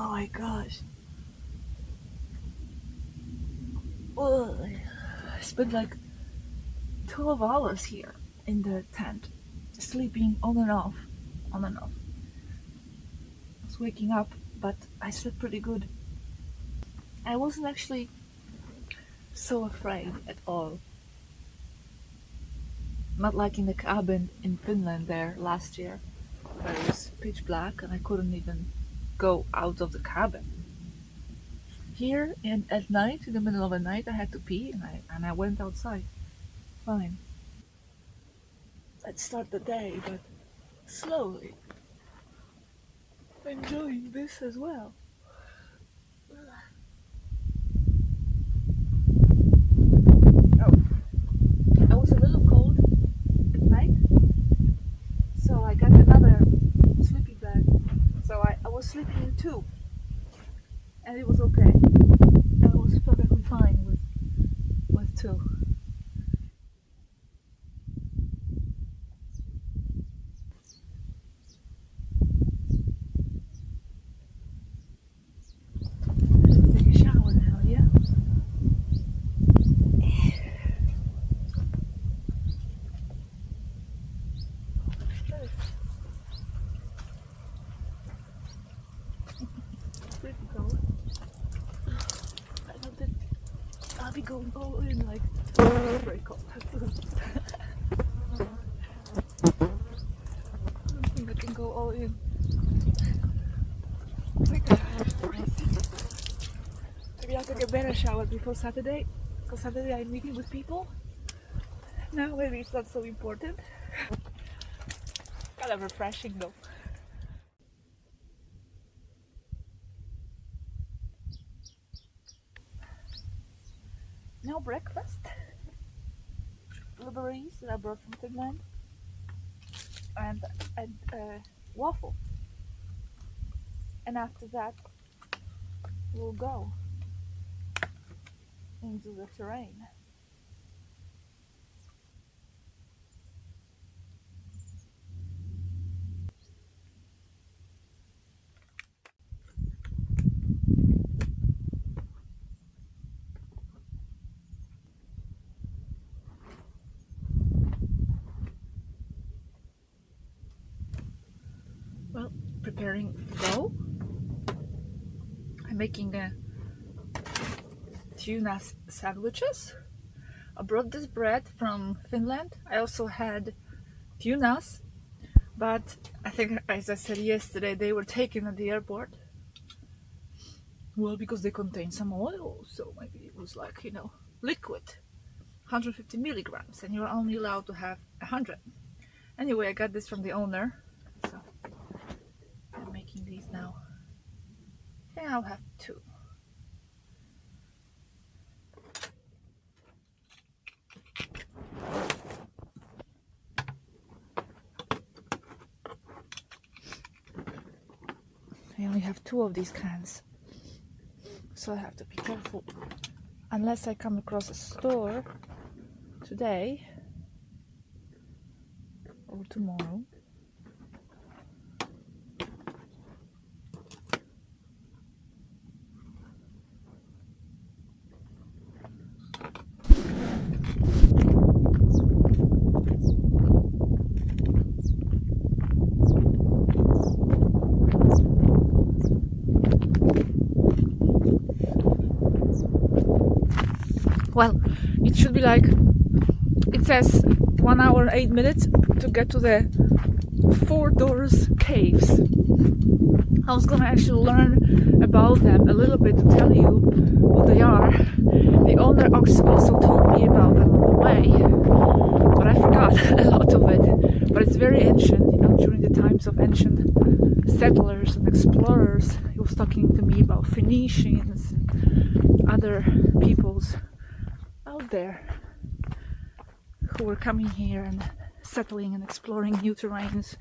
Oh my gosh. Well, I spent like 12 hours here in the tent, sleeping on and off, on and off. I was waking up, but I slept pretty good. I wasn't actually so afraid at all. Not like in the cabin in Finland there last year, where it was pitch black and I couldn't even go out of the cabin. Here and at night, in the middle of the night, I had to pee and I went outside. Fine. Let's start the day, but slowly. Enjoying this as well. Oh, I was a little cold at night, so I got another sleeping bag. So I was sleeping in two, and it was okay. I was perfectly fine with two. Let's take a shower now, yeah? Pretty cold. I don't think I'll be going all in like very cold. I don't think I can go all in. Oh my God, maybe I'll take a better shower before Saturday, because Saturday I'm meeting with people. Now maybe it's not so important. Kind of refreshing though. Now breakfast. Blueberries that I brought from Finland, and waffle. And after that, we'll go into the terrain. Well, preparing dough. I'm making tuna sandwiches. I brought this bread from Finland. I also had tunas, but I think, as I said yesterday, they were taken at the airport. Well, because they contain some oil, so maybe it was like, liquid, 150 milligrams, and you're only allowed to have 100. Anyway, I got this from the owner, so I'm making these now. I think I'll have two. I only have two of these cans, so I have to be careful. Unless I come across a store today or tomorrow. Well, it should be like, it says 1 hour and 8 minutes to get to the Four Doors caves. I was gonna actually learn about them a little bit to tell you what they are. The owner also told me about them on the way, but I forgot a lot of it. But it's very ancient, during the times of ancient settlers and explorers. He was talking to me about Phoenicians and other peoples out there who were coming here and settling and exploring new terrains.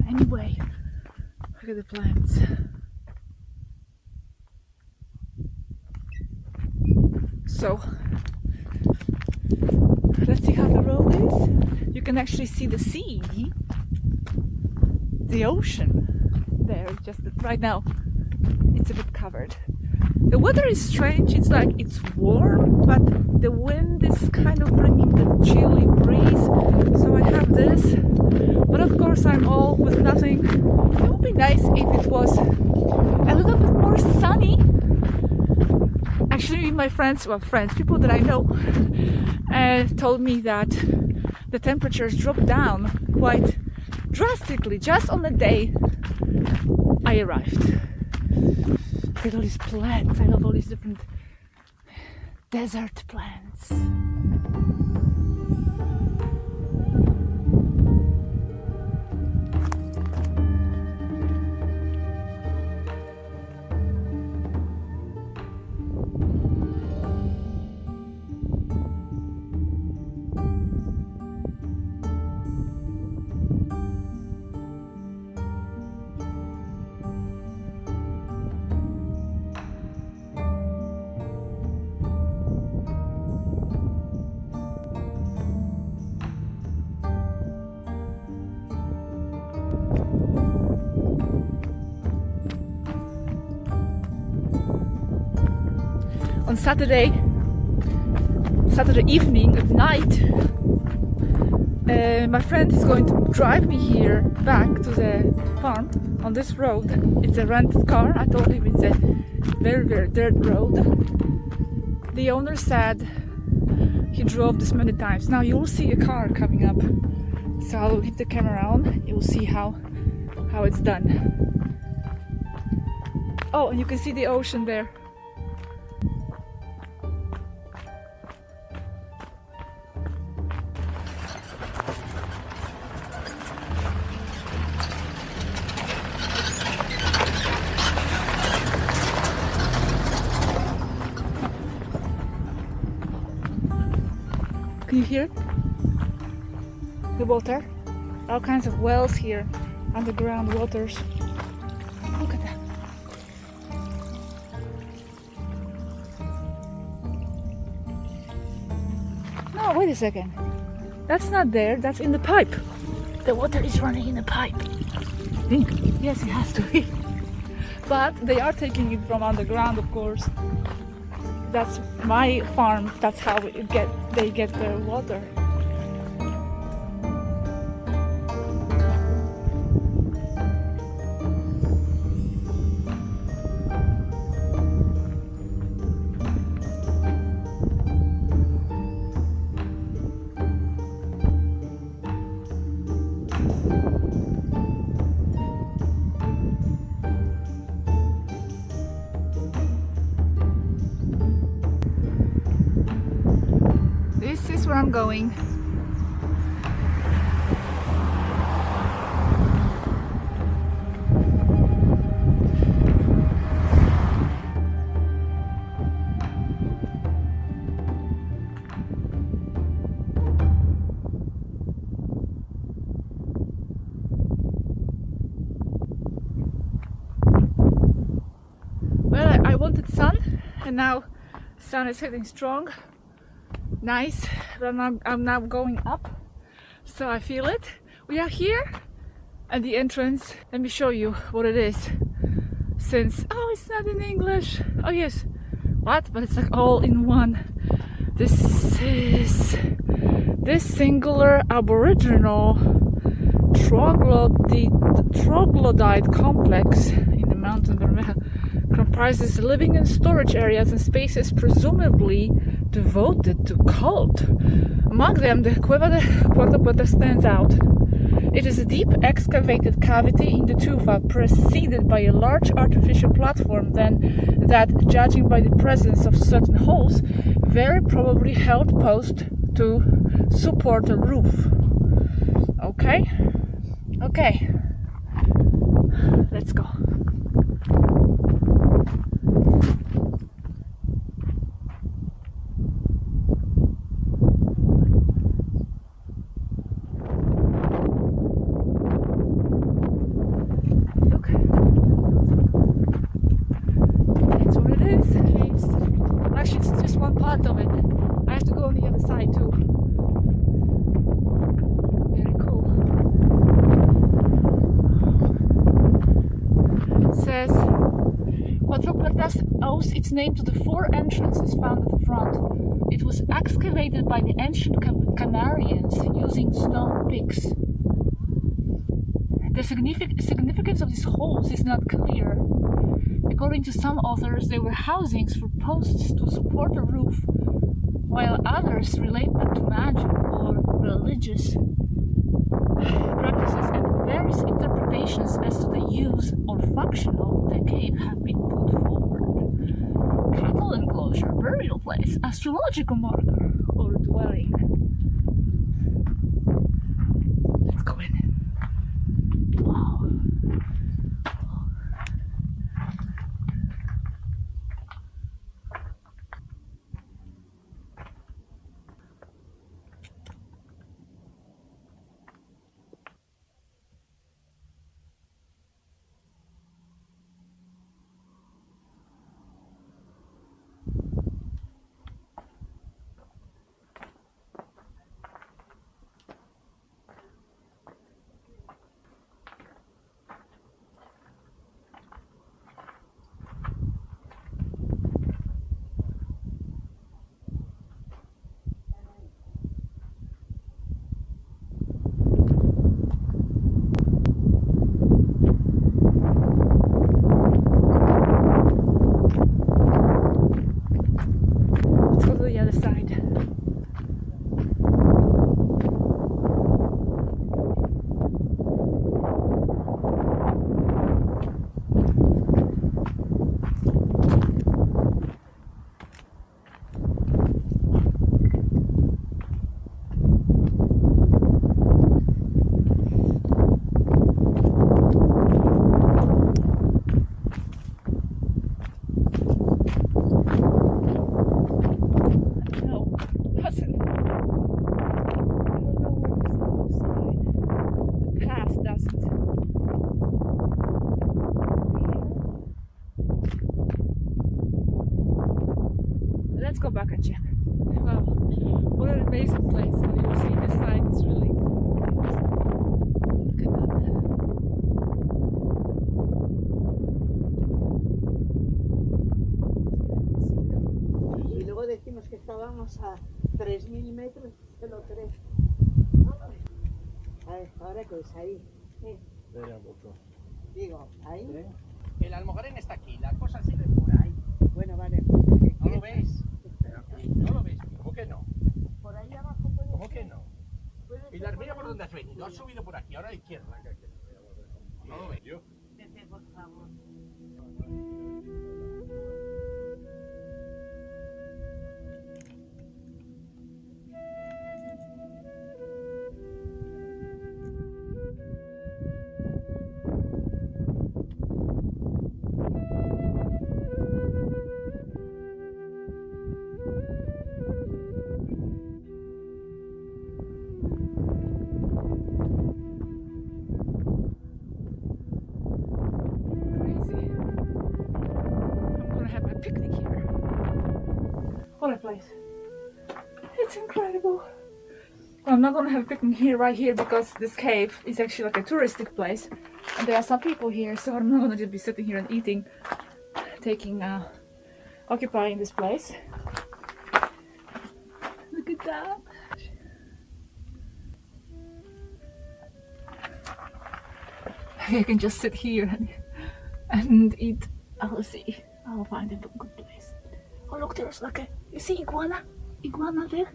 Anyway, look at the plants. So let's see how the road is. You can actually see the sea, the ocean there. It's just that right now it's a bit covered. The weather is strange. It's like it's warm, but the wind is kind of bringing the chilly breeze. So I have this, but of course I'm all with nothing. It would be nice if it was a little bit more sunny. Actually, my people that I know told me that the temperatures dropped down quite drastically just on the day I arrived. Look at all these plants. I love all these different desert plants. On Saturday evening at night, my friend is going to drive me here back to the farm on this road. It's a rented car. I told him it's a very, very dirt road. The owner said he drove this many times. Now you will see a car coming up, so I'll leave the camera on. You will see how it's done. Oh, and you can see the ocean there. Can you hear it? The water? All kinds of wells here, underground waters. Look at that. No, wait a second. That's not there, that's in the pipe. The water is running in the pipe. I think, yes, it has to be. But they are taking it from underground, of course. That's my farm. That's how they get their water. This is where I'm going. Well, I wanted sun, and now sun is hitting strong. Nice, but I'm now going up, so I feel it. We are here at the entrance. Let me show you what it is. Since, oh, it's not in English. Oh yes, what? But it's like all in one. This is this singular aboriginal troglodyte complex in the mountain Bermeja comprises living and storage areas and spaces presumably devoted to cult. Among them, the Cueva de Cuatro Puertas stands out. It is a deep excavated cavity in the tufa preceded by a large artificial platform that, judging by the presence of certain holes, very probably held post to support a roof. Okay? Okay. Let's go. Part of it. I have to go on the other side too. Very cool. owes its name to the 4 entrances found at the front. It was excavated by the ancient Canarians using stone picks. The significance of these holes is not clear. According to some authors, they were housings for posts to support the roof, while others relate them to magic or religious practices, and various interpretations as to the use or function of the cave have been put forward. Cattle enclosure, burial place, astrological marker, or dwelling. Let's go in. Wow. Let's go back and check. Wow, what an amazing place. So you'll see this side, it's really look at that. Y luego decimos que estábamos a 3000 metros, se lo crees. A ver, ahora que es ahí. Espera un poco. Digo, ahí. ¿Sí? El almogarén está aquí, la cosa sigue por ahí. Bueno, vale. ¿No lo ves? ¿No lo ves? ¿Cómo que no? Por ahí abajo puede ¿Cómo ser. que no? Puede Y ser mira por por ahí. dónde has venido, has subido por aquí, ahora a la izquierda. ¿No lo ves? Pepe, por favor. Picnic here. What a place. It's incredible. Well, I'm not gonna have a picnic here right here because this cave is actually like a touristic place and there are some people here, so I'm not gonna just be sitting here and eating, occupying this place. Look at that. I can just sit here and eat. I'll see. I'll find a good place. Oh look, there's like a, you see iguana? Iguana there?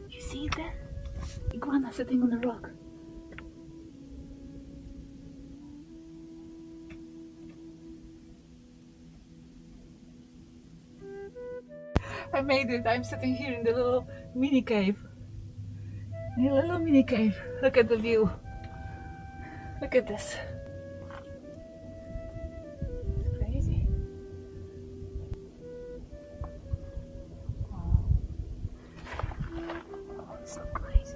You see it there? Iguana sitting on the rock. I made it. I'm sitting here in the little mini cave. In a little mini cave. Look at the view. Look at this. So crazy.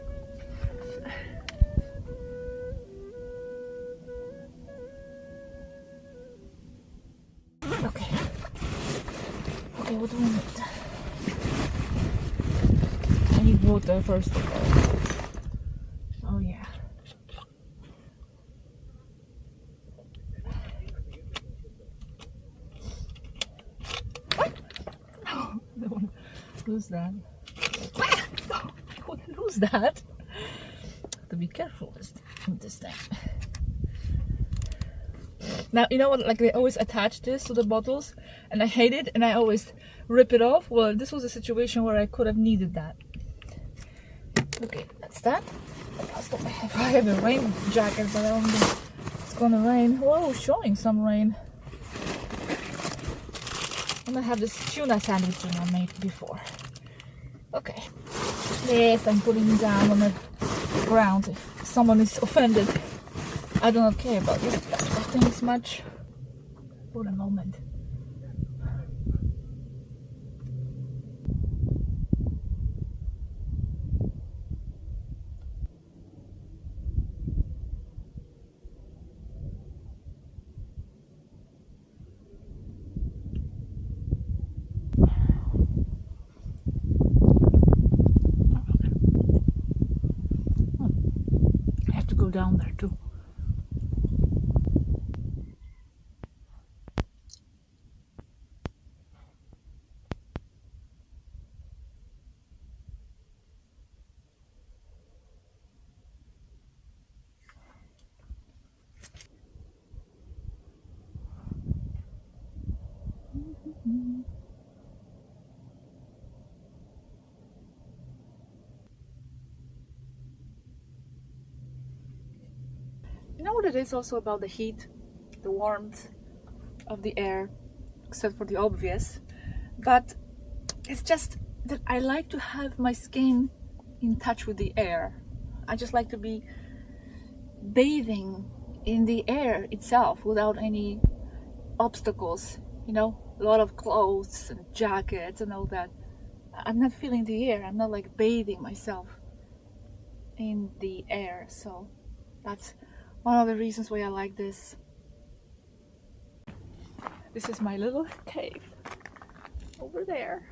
Okay. Okay, what do we need? I need water first of all. Oh yeah. Who's that? Who's that? Have to be careful with this thing. Now, you know what, like they always attach this to the bottles and I hate it and I always rip it off. Well, this was a situation where I could have needed that. Okay, that's that. I have a rain jacket, but I don't think it's gonna rain. Whoa, showing some rain. I'm gonna have this tuna sandwich I made before. Okay. Yes, I'm putting it down on the ground. If someone is offended, I do not care about these things much. For a moment. I have to go down there too. You know what it is also about the heat, the warmth of the air, except for the obvious, but it's just that I like to have my skin in touch with the air. I just like to be bathing in the air itself without any obstacles, you know, a lot of clothes and jackets and all that. I'm not feeling the air, I'm not like bathing myself in the air, so that's one of the reasons why I like this. This is my little cave over there.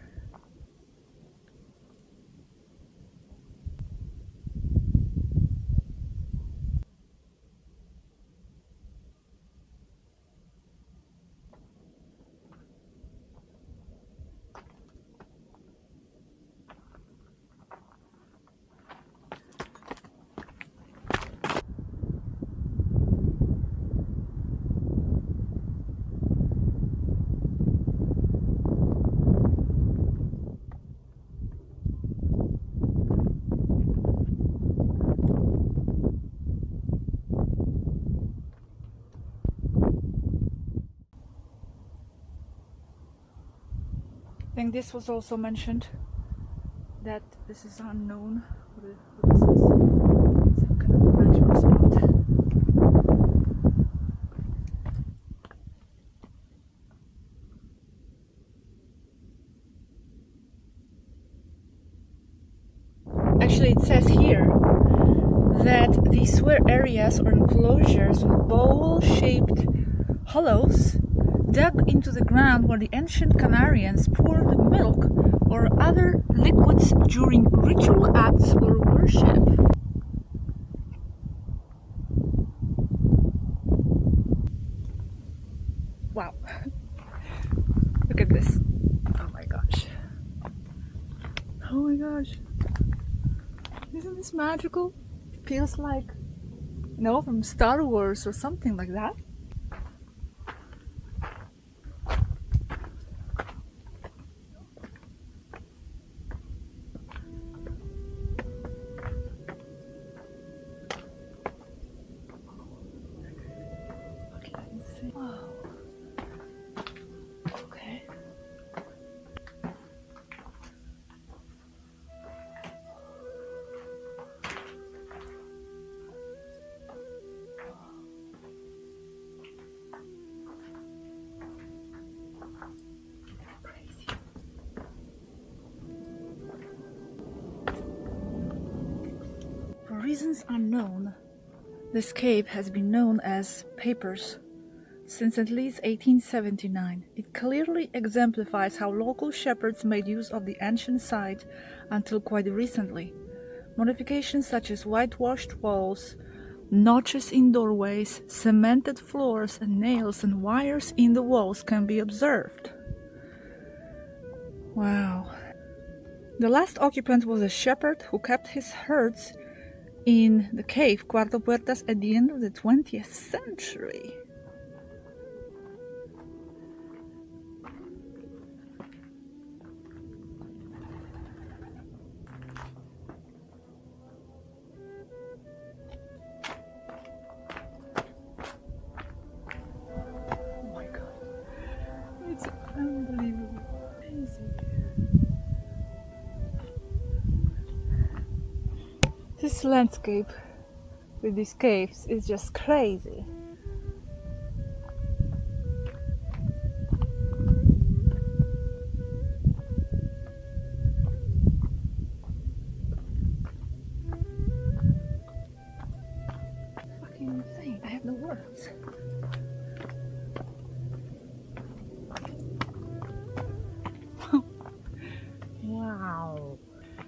I think this was also mentioned, that this is unknown. What is this? Some kind of magical spot. Actually, it says here that these were areas or enclosures with bowl-shaped hollows dug into the ground where the ancient Canarians poured milk or other liquids during ritual acts or worship. Wow. Look at this. Oh my gosh. Oh my gosh. Isn't this magical? It feels like, you know, from Star Wars or something like that. Wow. Okay. Crazy. For reasons unknown, this cave has been known as Papers since at least 1879. It clearly exemplifies how local shepherds made use of the ancient site until quite recently. Modifications such as whitewashed walls, notches in doorways, cemented floors, and nails and wires in the walls can be observed. Wow. The last occupant was a shepherd who kept his herds in the cave Cuatro Puertas at the end of the 20th century. Oh my god, it's unbelievable, amazing. This landscape with these caves is just crazy. Fucking insane. I have no words. Wow.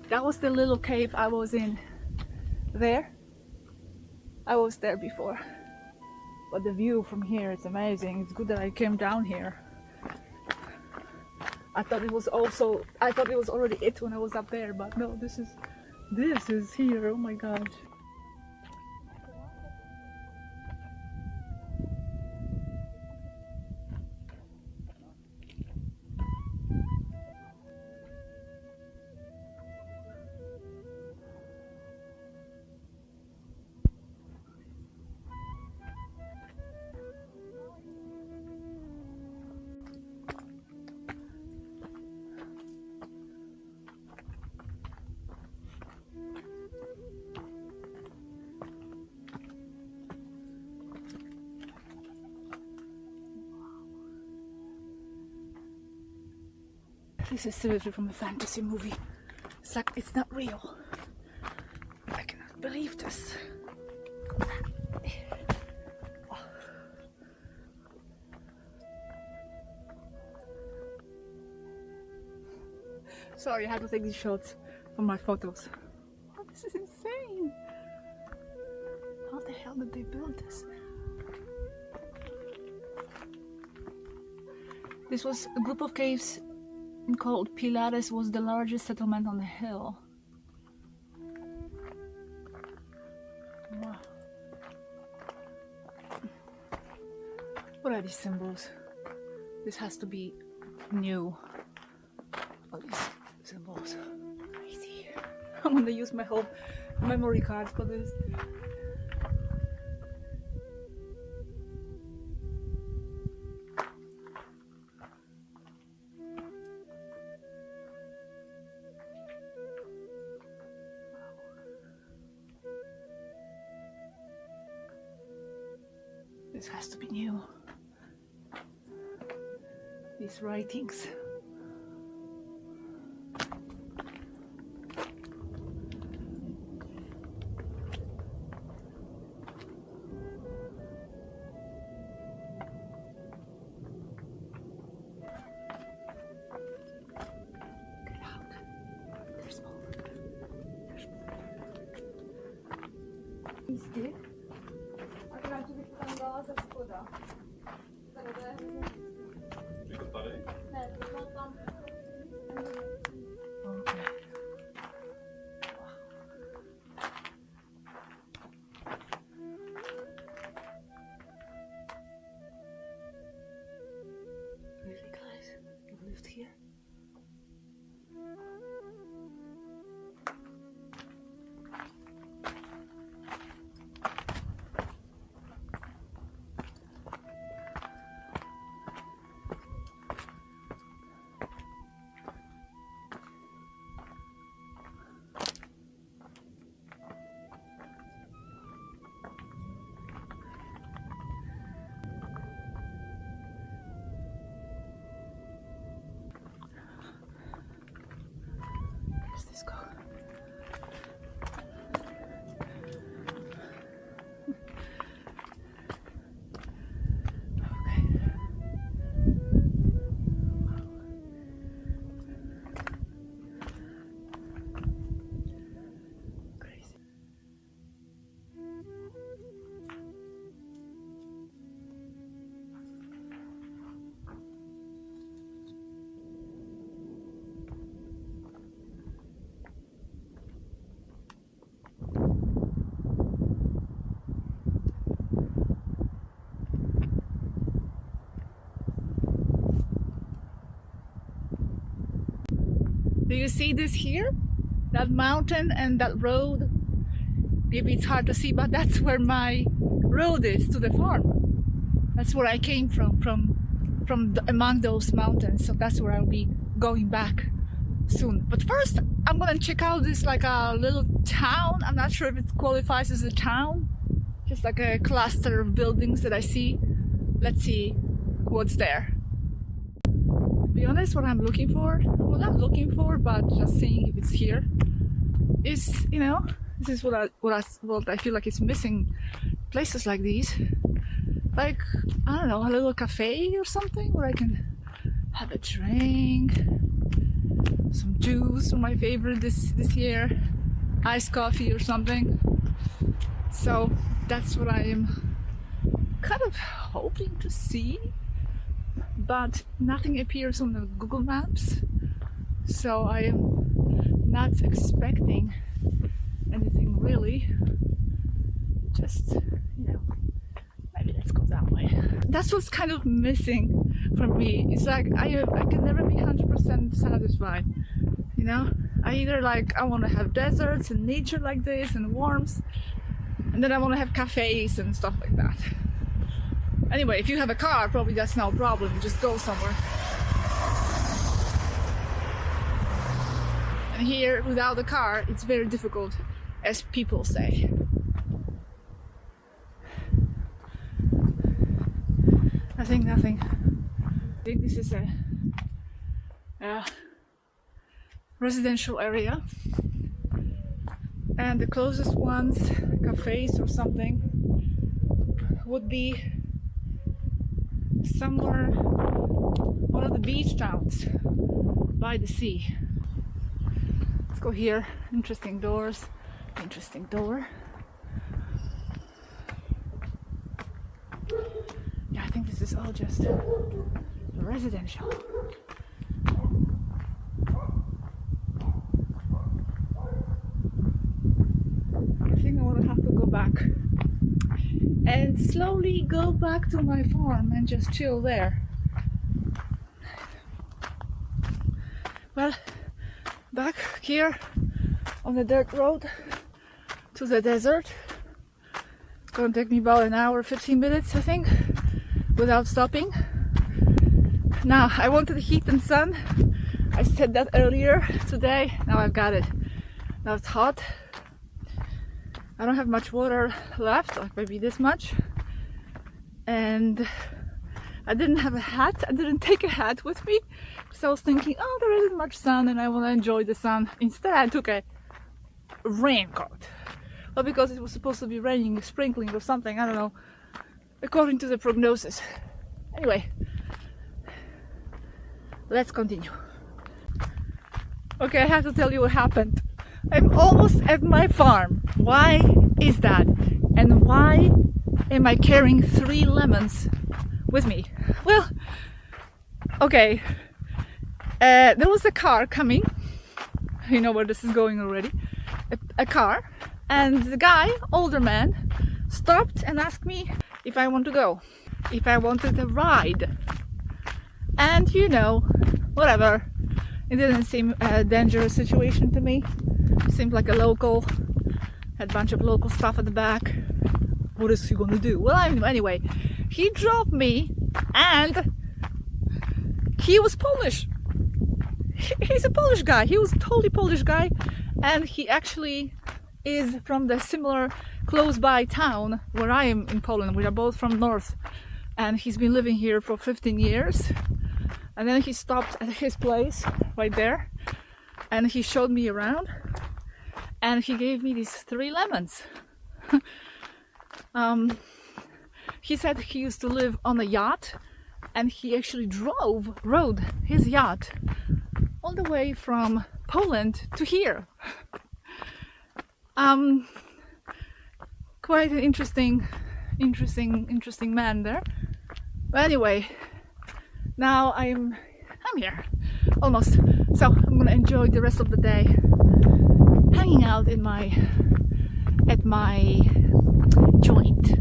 That was the little cave I was in. There, I was there before, but the view from here is amazing. It's good that I came down here. I thought it was already it when I was up there, but no, this is here. Oh my god. This is seriously from a fantasy movie. It's like it's not real. I cannot believe this. Sorry, I had to take these shots for my photos. Oh, this is insane. How the hell did they build this? This was a group of caves called Pilares, was the largest settlement on the hill. Wow. What are these symbols? This has to be new. All these symbols. Crazy. I'm gonna use my whole memory cards for this. This has to be new. These writings. Get out. There's more. There's more. Is it? Really, guys? You lived here? Do you see this here? That mountain and that road? Maybe it's hard to see, but that's where my road is to the farm. That's where I came from among those mountains. So that's where I'll be going back soon. But first, I'm gonna check out this like a little town. I'm not sure if it qualifies as a town. Just like a cluster of buildings that I see. Let's see what's there. To be honest, what I'm looking for, well, not looking for, but just seeing if it's here, is, you know, this is what I feel like it's missing. Places like these, like, I don't know, a little cafe or something where I can have a drink, some juice, my favorite this year, iced coffee or something. So that's what I am kind of hoping to see, but nothing appears on the Google Maps, so I am not expecting anything really. Just, you know, maybe let's go that way. That's what's kind of missing for me. It's like I can never be 100% satisfied, you know. I either like I want to have deserts and nature like this and warmth, and then I want to have cafes and stuff like that. Anyway, if you have a car, probably that's no problem. Just go somewhere. And here, without a car, it's very difficult, as people say. Nothing. I think this is a residential area, and the closest ones, cafes or something, would be somewhere one of the beach towns by the sea. Let's go here. Interesting doors. Interesting door. Yeah, I think this is all just residential. I think I will have to go back and slowly go back to my farm and just chill there. Well, back here on the dirt road to the desert. It's gonna take me about an hour, 15 minutes, I think, without stopping. Now, I wanted heat and sun. I said that earlier today. Now I've got it. Now it's hot. I don't have much water left, like maybe this much. And I didn't have a hat. I didn't take a hat with me because I was thinking, oh, there isn't much sun and I want to enjoy the sun. Instead, I took a raincoat. Well, because it was supposed to be raining, sprinkling or something, I don't know, according to the prognosis. Anyway, let's continue. Okay, I have to tell you what happened. I'm almost at my farm. Why is that? And why am I carrying 3 lemons with me? Well, okay, there was a car coming. You know where this is going already. A car, and the guy, older man, stopped and asked me if I want to go, if I wanted a ride. And you know, whatever. It didn't seem a dangerous situation to me. It seemed like a local, had a bunch of local stuff at the back. What is he gonna do? Well, anyway, he drove me, and he was Polish. He's a Polish guy. He was a totally Polish guy, and he actually is from the similar close by town where I am in Poland. We are both from north, and he's been living here for 15 years. And then he stopped at his place right there, and he showed me around, and he gave me these 3 lemons. He said he used to live on a yacht, and he actually rode his yacht all the way from Poland to here. Quite an interesting man there. But anyway, now I'm here almost, so I'm gonna enjoy the rest of the day hanging out at my joint.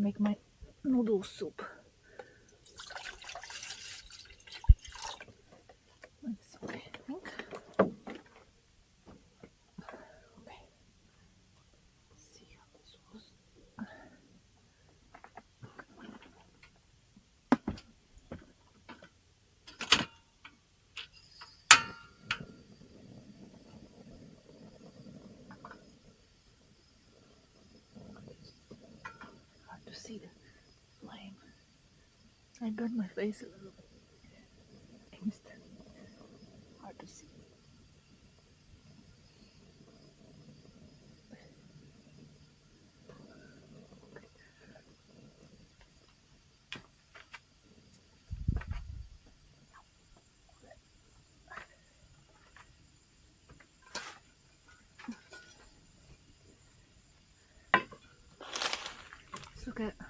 make my noodle soup. Let's see what I think. Okay. Let's see how this was. Hard to see the flame. I burned my face a little bit. Hard to see.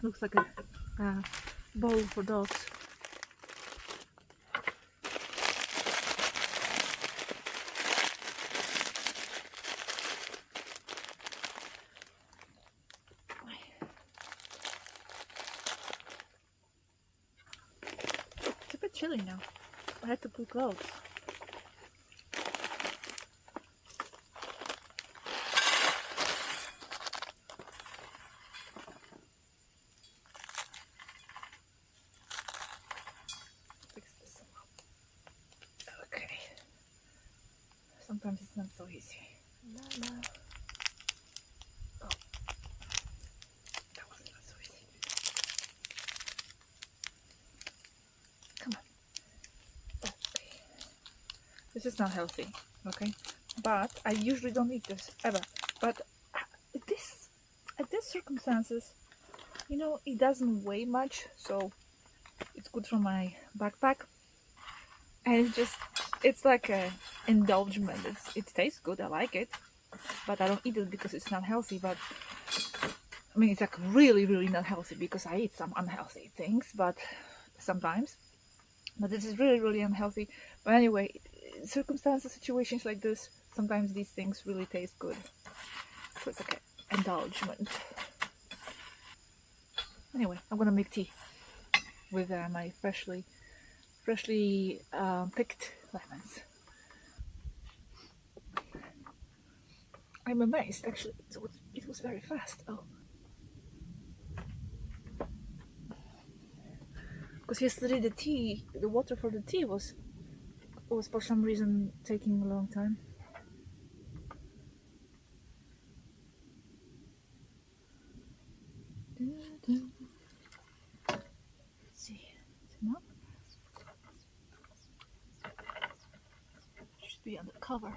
Looks like a bowl for dogs. It's a bit chilly now. I had to put clothes. Sometimes it's not so easy. Oh, that was not so easy. Come on. Okay. This is not healthy, okay? But I usually don't eat this ever. But at these circumstances, you know, it doesn't weigh much, so it's good for my backpack. And it's like a indulgence. It tastes good, I like it, but I don't eat it because it's not healthy. But I mean, it's like really, really not healthy because I eat some unhealthy things, but sometimes. But this is really, really unhealthy. But anyway, circumstances, situations like this, sometimes these things really taste good. So it's like an indulgence. Anyway, I'm gonna make tea with my freshly picked lemons. I'm amazed, actually. It was very fast. Oh, because yesterday the water for the tea was for some reason taking a long time. Let's see, is it not? Should be on the cover.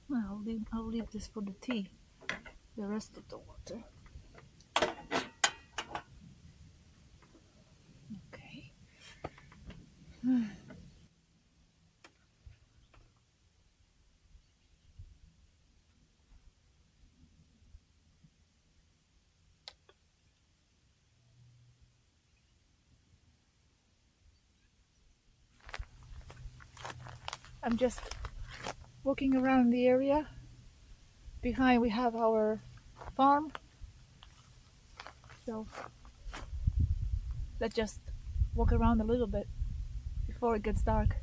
Well, I'll leave this for the tea, the rest of the water. Okay. I'm just walking around the area. Behind we have our farm. So let's just walk around a little bit before it gets dark.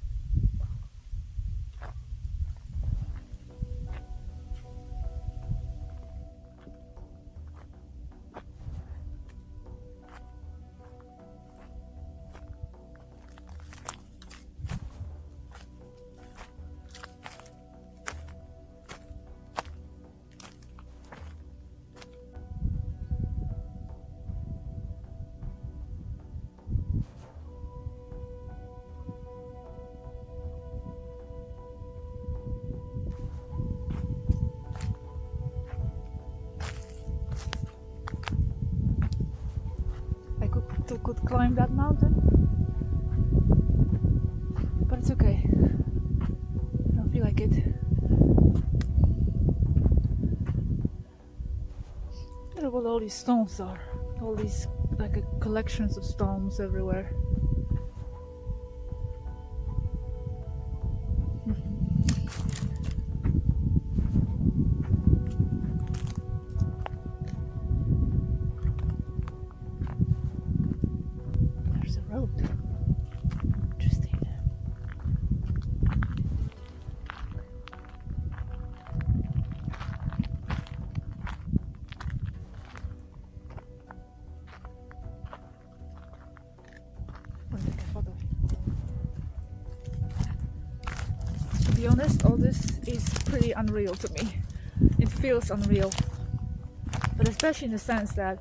Could climb that mountain, but it's okay. I don't feel like it. Look at what all these stones are. All these like collections of stones everywhere. be honest, all this is pretty unreal to me. It feels unreal, but especially in the sense that,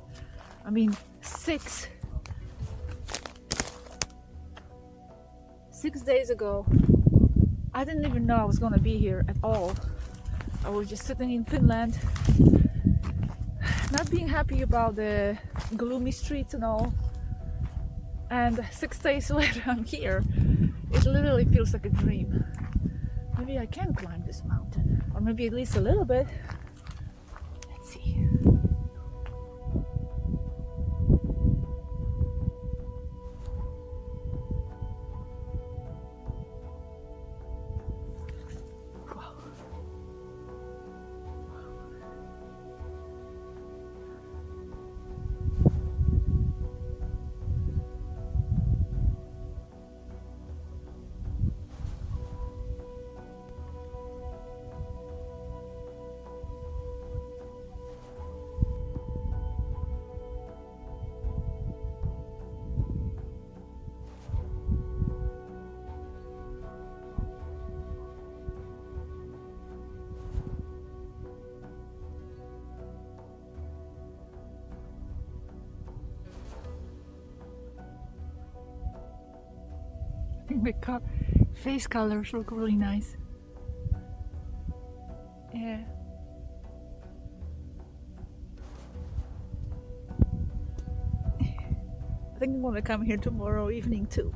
I mean, 6 days ago, I didn't even know I was gonna be here at all. I was just sitting in Finland, not being happy about the gloomy streets and all. And 6 days later, I'm here. It literally feels like a dream. Maybe I can climb this mountain, or maybe at least a little bit. Let's see. Wow. I think my face colors look really nice. Yeah. I think I'm gonna come here tomorrow evening too.